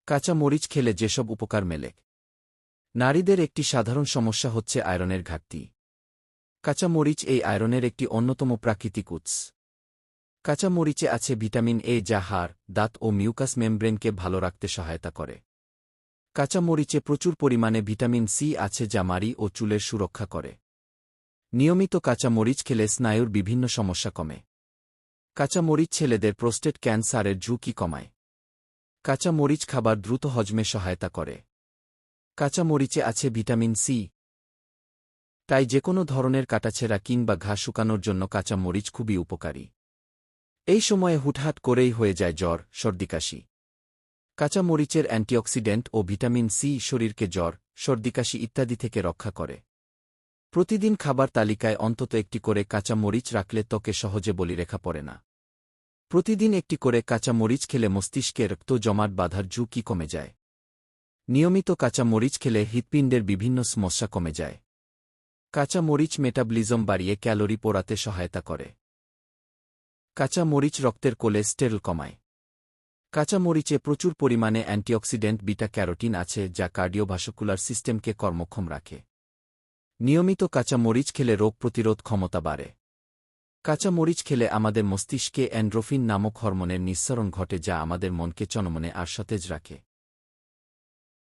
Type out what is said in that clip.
কাঁচা মরিচ খেলে যেসব উপকার মেলে। নারীদের একটি সাধারণ সমস্যা হচ্ছে আয়রনের ঘাটতি। কাঁচা মরিচ এই আয়রনের একটি অন্যতম প্রাকৃতিক উৎস। কাঁচা মরিচে আছে ভিটামিন এ যা হাড়, দাঁত ও মিউকাস মেমব্রেনকে ভালো রাখতে সহায়তা করে। কাঁচা মরিচে প্রচুর পরিমাণে ভিটামিন সি আছে যা মাড়ি ও চুলের সুরক্ষা করে। নিয়মিত কাঁচা মরিচ খেলে স্নায়ুর বিভিন্ন সমস্যা কমে। কাঁচা মরিচ ছেলেদের প্রোস্টেট ক্যান্সারের ঝুঁকি কমায়। কাঁচা মরিচ খাবার দ্রুত হজমে সহায়তা করে। কাঁচা মরিচে আছে ভিটামিন সি। তাই যেকোনো ধরনের কাটাছেঁড়া কিংবা ঘা শুকানোর জন্য কাঁচা মরিচ খুবই উপকারী। এই সময়ে হুটহাট করেই হয়ে যায় জ্বর, সর্দিকাশি। কাঁচা মরিচের অ্যান্টিঅক্সিডেন্ট ও ভিটামিন সি শরীরকে জ্বর, সর্দিকাশি ইত্যাদি থেকে রক্ষা করে। প্রতিদিন খাবার তালিকায় অন্তত একটি করে কাঁচা মরিচ রাখলে ত্বকে সহজে বলিরেখা পড়ে না। প্রতিদিন একটি করে কাঁচা মরিচ খেলে মস্তিষ্কে রক্ত জমাট বাঁধার ঝুঁকি কমে যায়। নিয়মিত কাঁচা মরিচ খেলে হৃৎপিণ্ডের বিভিন্ন সমস্যা কমে যায়। কাঁচা মরিচ মেটাবলিজম বাড়িয়ে ক্যালোরি পোড়াতে সহায়তা করে। কাঁচা মরিচ রক্তের কোলেস্টেরল কমায়। কাঁচা মরিচে প্রচুর পরিমাণে অ্যান্টিঅক্সিডেন্ট বিটা ক্যারোটিন আছে যা কার্ডিওভাস্কুলার সিস্টেমকে কর্মক্ষম রাখে। নিয়মিত কাঁচা মরিচ খেলে রোগ প্রতিরোধ ক্ষমতা বাড়ে। কাঁচা মরিচ খেলে আমাদের মস্তিষ্কে এন্ড্রোফিন নামক হরমোনের নিঃসরণ ঘটে যা আমাদের মনকে চনমনে আর সতেজ রাখে।